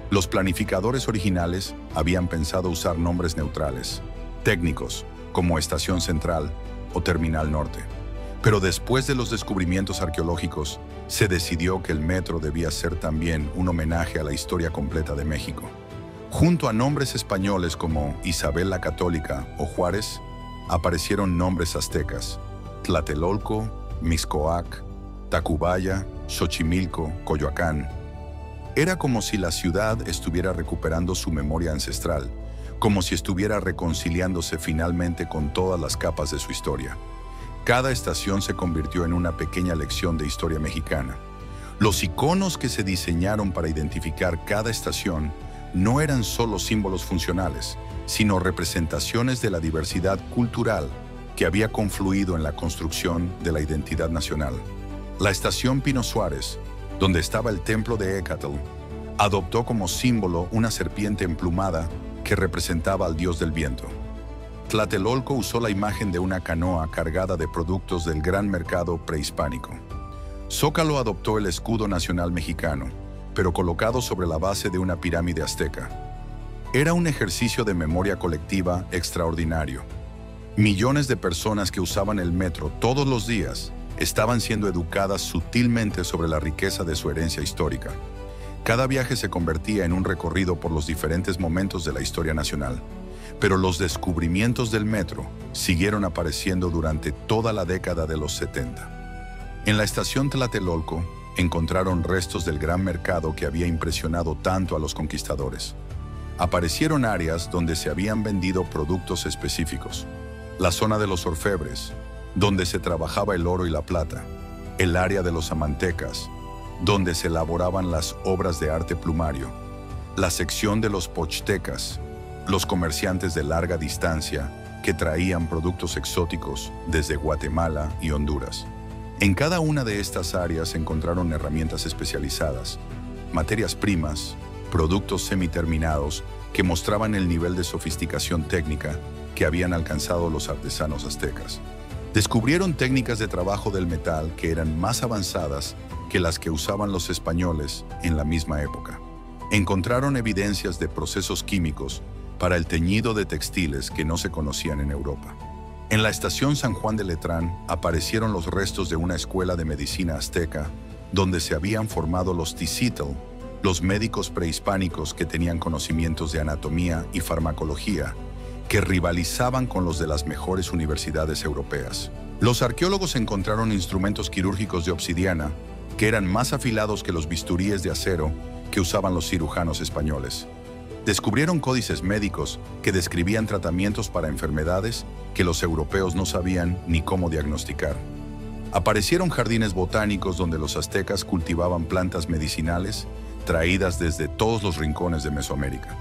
Los planificadores originales habían pensado usar nombres neutrales, técnicos, como Estación Central o Terminal Norte. Pero después de los descubrimientos arqueológicos, se decidió que el metro debía ser también un homenaje a la historia completa de México. Junto a nombres españoles como Isabel la Católica o Juárez, aparecieron nombres aztecas: Tlatelolco, Mixcoac, Tacubaya, Xochimilco, Coyoacán. Era como si la ciudad estuviera recuperando su memoria ancestral, como si estuviera reconciliándose finalmente con todas las capas de su historia. Cada estación se convirtió en una pequeña lección de historia mexicana. Los iconos que se diseñaron para identificar cada estación no eran solo símbolos funcionales, sino representaciones de la diversidad cultural que había confluido en la construcción de la identidad nacional. La estación Pino Suárez, donde estaba el templo de Écatl, adoptó como símbolo una serpiente emplumada que representaba al dios del viento. Tlatelolco usó la imagen de una canoa cargada de productos del gran mercado prehispánico. Zócalo adoptó el escudo nacional mexicano, pero colocado sobre la base de una pirámide azteca. Era un ejercicio de memoria colectiva extraordinario. Millones de personas que usaban el metro todos los días estaban siendo educadas sutilmente sobre la riqueza de su herencia histórica. Cada viaje se convertía en un recorrido por los diferentes momentos de la historia nacional. Pero los descubrimientos del metro siguieron apareciendo durante toda la década de los 70. En la estación Tlatelolco encontraron restos del gran mercado que había impresionado tanto a los conquistadores. Aparecieron áreas donde se habían vendido productos específicos: la zona de los orfebres, donde se trabajaba el oro y la plata; el área de los amantecas, donde se elaboraban las obras de arte plumario; la sección de los pochtecas, los comerciantes de larga distancia que traían productos exóticos desde Guatemala y Honduras. En cada una de estas áreas se encontraron herramientas especializadas, materias primas, productos semiterminados que mostraban el nivel de sofisticación técnica que habían alcanzado los artesanos aztecas. Descubrieron técnicas de trabajo del metal que eran más avanzadas que las que usaban los españoles en la misma época. Encontraron evidencias de procesos químicos para el teñido de textiles que no se conocían en Europa. En la estación San Juan de Letrán aparecieron los restos de una escuela de medicina azteca donde se habían formado los Ticitl, los médicos prehispánicos que tenían conocimientos de anatomía y farmacología que rivalizaban con los de las mejores universidades europeas. Los arqueólogos encontraron instrumentos quirúrgicos de obsidiana que eran más afilados que los bisturíes de acero que usaban los cirujanos españoles. Descubrieron códices médicos que describían tratamientos para enfermedades que los europeos no sabían ni cómo diagnosticar. Aparecieron jardines botánicos donde los aztecas cultivaban plantas medicinales traídas desde todos los rincones de Mesoamérica.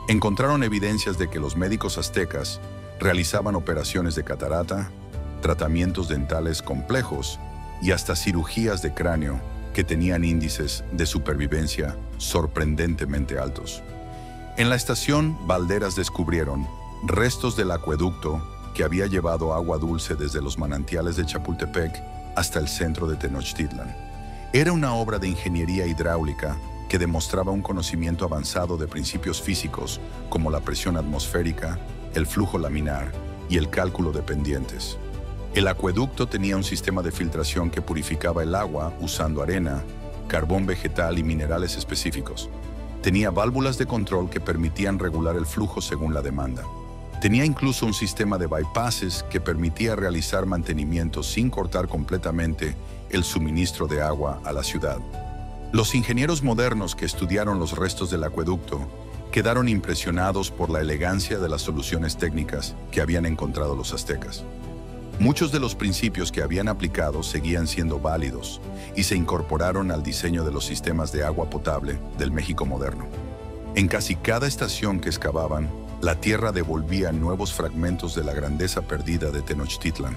Encontraron evidencias de que los médicos aztecas realizaban operaciones de catarata, tratamientos dentales complejos y hasta cirugías de cráneo que tenían índices de supervivencia sorprendentemente altos. En la estación Valderas descubrieron restos del acueducto que había llevado agua dulce desde los manantiales de Chapultepec hasta el centro de Tenochtitlan. Era una obra de ingeniería hidráulica que demostraba un conocimiento avanzado de principios físicos como la presión atmosférica, el flujo laminar y el cálculo de pendientes. El acueducto tenía un sistema de filtración que purificaba el agua usando arena, carbón vegetal y minerales específicos. Tenía válvulas de control que permitían regular el flujo según la demanda. Tenía incluso un sistema de bypasses que permitía realizar mantenimiento sin cortar completamente el suministro de agua a la ciudad. Los ingenieros modernos que estudiaron los restos del acueducto quedaron impresionados por la elegancia de las soluciones técnicas que habían encontrado los aztecas. Muchos de los principios que habían aplicado seguían siendo válidos y se incorporaron al diseño de los sistemas de agua potable del México moderno. En casi cada estación que excavaban, la tierra devolvía nuevos fragmentos de la grandeza perdida de Tenochtitlan.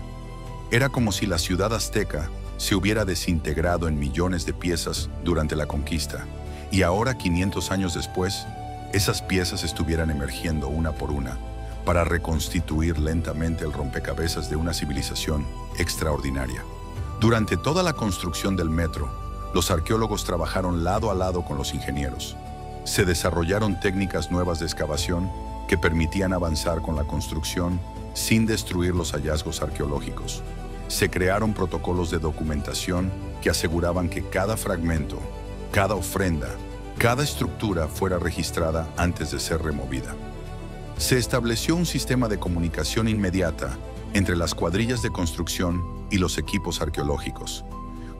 Era como si la ciudad azteca se hubiera desintegrado en millones de piezas durante la conquista, y ahora, 500 años después, esas piezas estuvieran emergiendo una por una para reconstituir lentamente el rompecabezas de una civilización extraordinaria. Durante toda la construcción del metro, los arqueólogos trabajaron lado a lado con los ingenieros. Se desarrollaron técnicas nuevas de excavación que permitían avanzar con la construcción sin destruir los hallazgos arqueológicos. Se crearon protocolos de documentación que aseguraban que cada fragmento, cada ofrenda, cada estructura fuera registrada antes de ser removida. Se estableció un sistema de comunicación inmediata entre las cuadrillas de construcción y los equipos arqueológicos.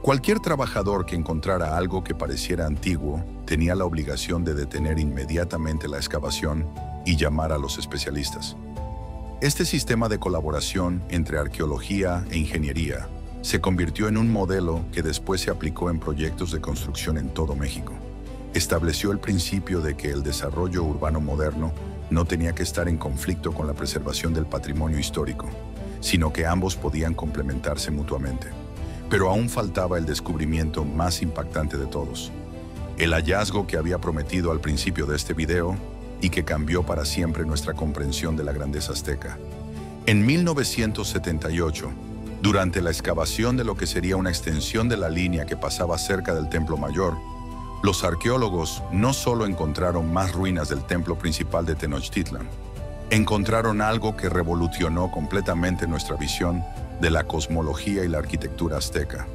Cualquier trabajador que encontrara algo que pareciera antiguo tenía la obligación de detener inmediatamente la excavación y llamar a los especialistas. Este sistema de colaboración entre arqueología e ingeniería se convirtió en un modelo que después se aplicó en proyectos de construcción en todo México. Estableció el principio de que el desarrollo urbano moderno no tenía que estar en conflicto con la preservación del patrimonio histórico, sino que ambos podían complementarse mutuamente. Pero aún faltaba el descubrimiento más impactante de todos, el hallazgo que había prometido al principio de este video y que cambió para siempre nuestra comprensión de la grandeza azteca. En 1978, durante la excavación de lo que sería una extensión de la línea que pasaba cerca del Templo Mayor, los arqueólogos no solo encontraron más ruinas del templo principal de Tenochtitlan, encontraron algo que revolucionó completamente nuestra visión de la cosmología y la arquitectura azteca.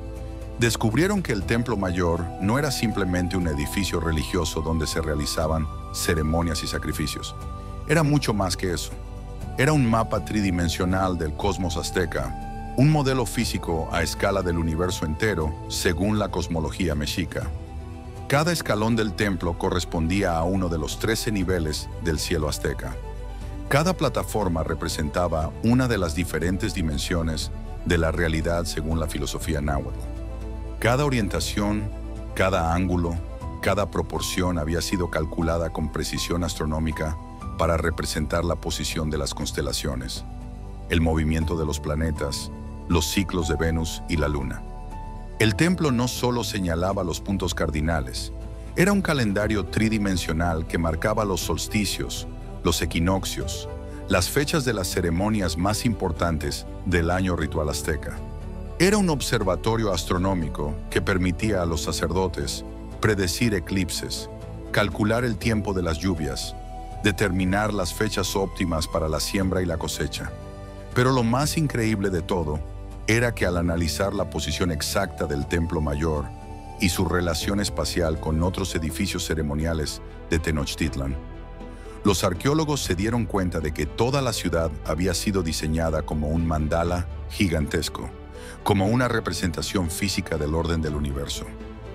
Descubrieron que el Templo Mayor no era simplemente un edificio religioso donde se realizaban ceremonias y sacrificios. Era mucho más que eso. Era un mapa tridimensional del cosmos azteca, un modelo físico a escala del universo entero según la cosmología mexica. Cada escalón del templo correspondía a uno de los 13 niveles del cielo azteca. Cada plataforma representaba una de las diferentes dimensiones de la realidad según la filosofía náhuatl. Cada orientación, cada ángulo, cada proporción había sido calculada con precisión astronómica para representar la posición de las constelaciones, el movimiento de los planetas, los ciclos de Venus y la Luna. El templo no solo señalaba los puntos cardinales, era un calendario tridimensional que marcaba los solsticios, los equinoccios, las fechas de las ceremonias más importantes del año ritual azteca. Era un observatorio astronómico que permitía a los sacerdotes predecir eclipses, calcular el tiempo de las lluvias, determinar las fechas óptimas para la siembra y la cosecha. Pero lo más increíble de todo era que al analizar la posición exacta del Templo Mayor y su relación espacial con otros edificios ceremoniales de Tenochtitlan, los arqueólogos se dieron cuenta de que toda la ciudad había sido diseñada como un mandala gigantesco, como una representación física del orden del universo.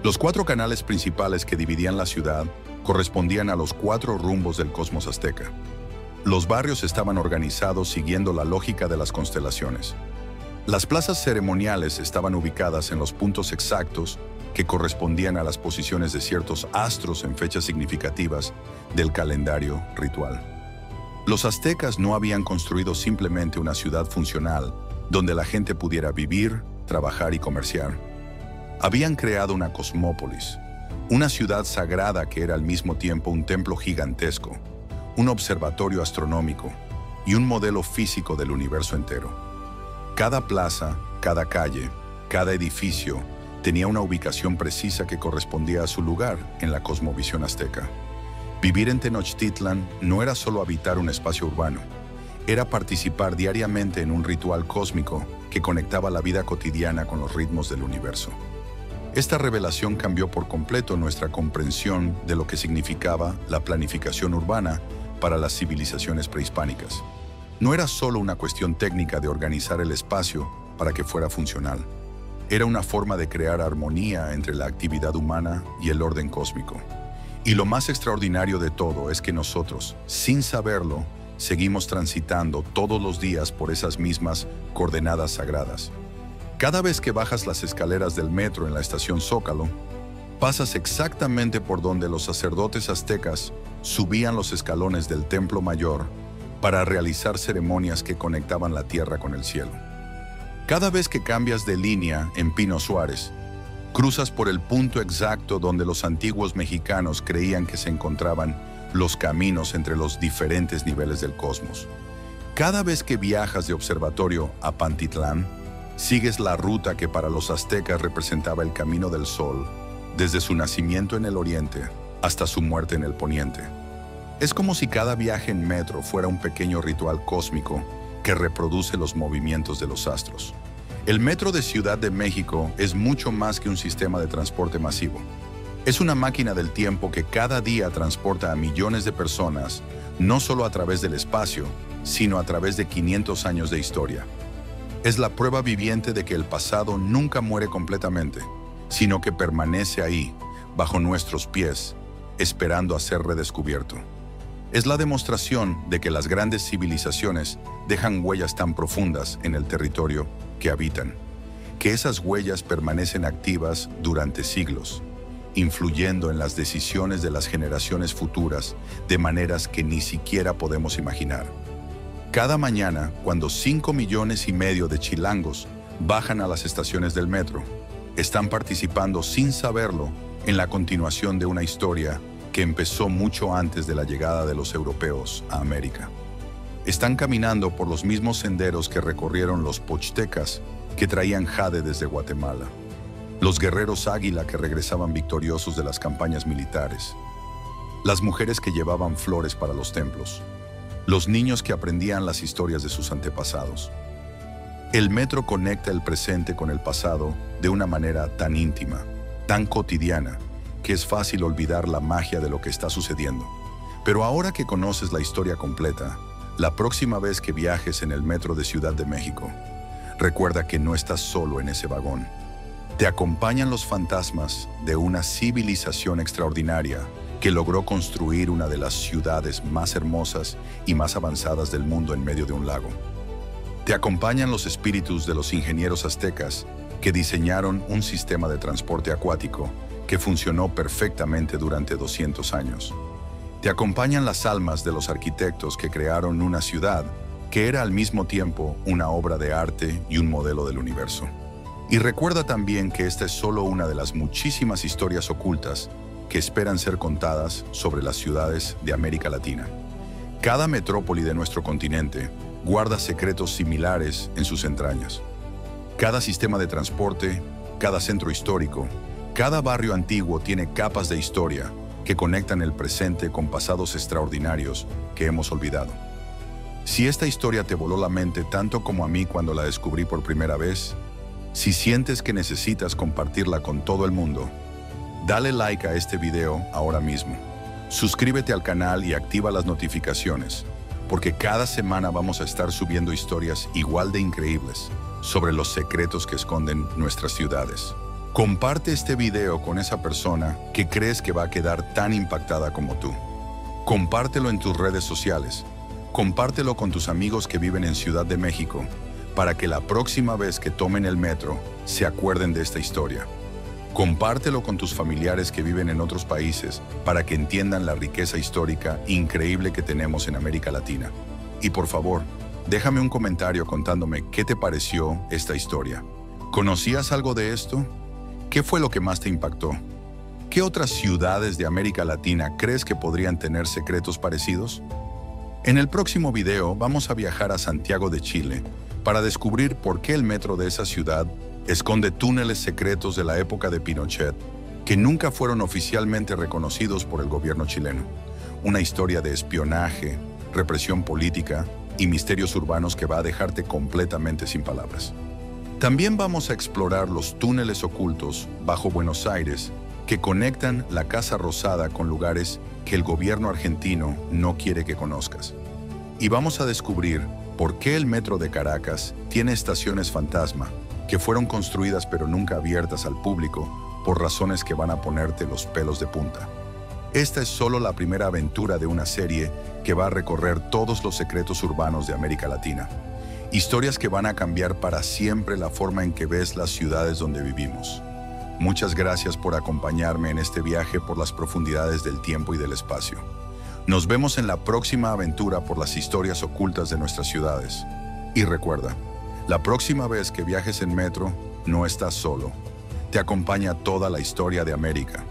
Los 4 canales principales que dividían la ciudad correspondían a los 4 rumbos del cosmos azteca. Los barrios estaban organizados siguiendo la lógica de las constelaciones. Las plazas ceremoniales estaban ubicadas en los puntos exactos que correspondían a las posiciones de ciertos astros en fechas significativas del calendario ritual. Los aztecas no habían construido simplemente una ciudad funcional donde la gente pudiera vivir, trabajar y comerciar. Habían creado una cosmópolis, una ciudad sagrada que era al mismo tiempo un templo gigantesco, un observatorio astronómico y un modelo físico del universo entero. Cada plaza, cada calle, cada edificio tenía una ubicación precisa que correspondía a su lugar en la cosmovisión azteca. Vivir en Tenochtitlan no era solo habitar un espacio urbano, era participar diariamente en un ritual cósmico que conectaba la vida cotidiana con los ritmos del universo. Esta revelación cambió por completo nuestra comprensión de lo que significaba la planificación urbana para las civilizaciones prehispánicas. No era solo una cuestión técnica de organizar el espacio para que fuera funcional. Era una forma de crear armonía entre la actividad humana y el orden cósmico. Y lo más extraordinario de todo es que nosotros, sin saberlo, seguimos transitando todos los días por esas mismas coordenadas sagradas. Cada vez que bajas las escaleras del metro en la estación Zócalo, pasas exactamente por donde los sacerdotes aztecas subían los escalones del Templo Mayor para realizar ceremonias que conectaban la tierra con el cielo. Cada vez que cambias de línea en Pino Suárez, cruzas por el punto exacto donde los antiguos mexicanos creían que se encontraban los caminos entre los diferentes niveles del cosmos. Cada vez que viajas de Observatorio a Pantitlán, sigues la ruta que para los aztecas representaba el camino del sol, desde su nacimiento en el oriente hasta su muerte en el poniente. Es como si cada viaje en metro fuera un pequeño ritual cósmico que reproduce los movimientos de los astros. El metro de Ciudad de México es mucho más que un sistema de transporte masivo. Es una máquina del tiempo que cada día transporta a millones de personas, no solo a través del espacio, sino a través de 500 años de historia. Es la prueba viviente de que el pasado nunca muere completamente, sino que permanece ahí, bajo nuestros pies, esperando a ser redescubierto. Es la demostración de que las grandes civilizaciones dejan huellas tan profundas en el territorio que habitan, que esas huellas permanecen activas durante siglos, influyendo en las decisiones de las generaciones futuras de maneras que ni siquiera podemos imaginar. Cada mañana, cuando 5,5 millones de chilangos bajan a las estaciones del metro, están participando sin saberlo en la continuación de una historia que empezó mucho antes de la llegada de los europeos a América. Están caminando por los mismos senderos que recorrieron los pochtecas que traían jade desde Guatemala, los guerreros águila que regresaban victoriosos de las campañas militares, las mujeres que llevaban flores para los templos, los niños que aprendían las historias de sus antepasados. El metro conecta el presente con el pasado de una manera tan íntima, tan cotidiana, que es fácil olvidar la magia de lo que está sucediendo. Pero ahora que conoces la historia completa, la próxima vez que viajes en el metro de Ciudad de México, recuerda que no estás solo en ese vagón. Te acompañan los fantasmas de una civilización extraordinaria que logró construir una de las ciudades más hermosas y más avanzadas del mundo en medio de un lago. Te acompañan los espíritus de los ingenieros aztecas que diseñaron un sistema de transporte acuático que funcionó perfectamente durante 200 años. Te acompañan las almas de los arquitectos que crearon una ciudad que era al mismo tiempo una obra de arte y un modelo del universo. Y recuerda también que esta es solo una de las muchísimas historias ocultas que esperan ser contadas sobre las ciudades de América Latina. Cada metrópoli de nuestro continente guarda secretos similares en sus entrañas. Cada sistema de transporte, cada centro histórico, cada barrio antiguo tiene capas de historia que conectan el presente con pasados extraordinarios que hemos olvidado. Si esta historia te voló la mente tanto como a mí cuando la descubrí por primera vez, si sientes que necesitas compartirla con todo el mundo, dale like a este video ahora mismo. Suscríbete al canal y activa las notificaciones, porque cada semana vamos a estar subiendo historias igual de increíbles sobre los secretos que esconden nuestras ciudades. Comparte este video con esa persona que crees que va a quedar tan impactada como tú. Compártelo en tus redes sociales. Compártelo con tus amigos que viven en Ciudad de México, para que la próxima vez que tomen el metro se acuerden de esta historia. Compártelo con tus familiares que viven en otros países para que entiendan la riqueza histórica increíble que tenemos en América Latina. Y por favor, déjame un comentario contándome qué te pareció esta historia. ¿Conocías algo de esto? ¿Qué fue lo que más te impactó? ¿Qué otras ciudades de América Latina crees que podrían tener secretos parecidos? En el próximo video vamos a viajar a Santiago de Chile para descubrir por qué el metro de esa ciudad esconde túneles secretos de la época de Pinochet que nunca fueron oficialmente reconocidos por el gobierno chileno. Una historia de espionaje, represión política y misterios urbanos que va a dejarte completamente sin palabras. También vamos a explorar los túneles ocultos bajo Buenos Aires que conectan la Casa Rosada con lugares que el gobierno argentino no quiere que conozcas. Y vamos a descubrir ¿Por qué el metro de Caracas tiene estaciones fantasma que fueron construidas pero nunca abiertas al público por razones que van a ponerte los pelos de punta? Esta es solo la primera aventura de una serie que va a recorrer todos los secretos urbanos de América Latina. Historias que van a cambiar para siempre la forma en que ves las ciudades donde vivimos. Muchas gracias por acompañarme en este viaje por las profundidades del tiempo y del espacio. Nos vemos en la próxima aventura por las historias ocultas de nuestras ciudades. Y recuerda, la próxima vez que viajes en metro, no estás solo. Te acompaña toda la historia de América.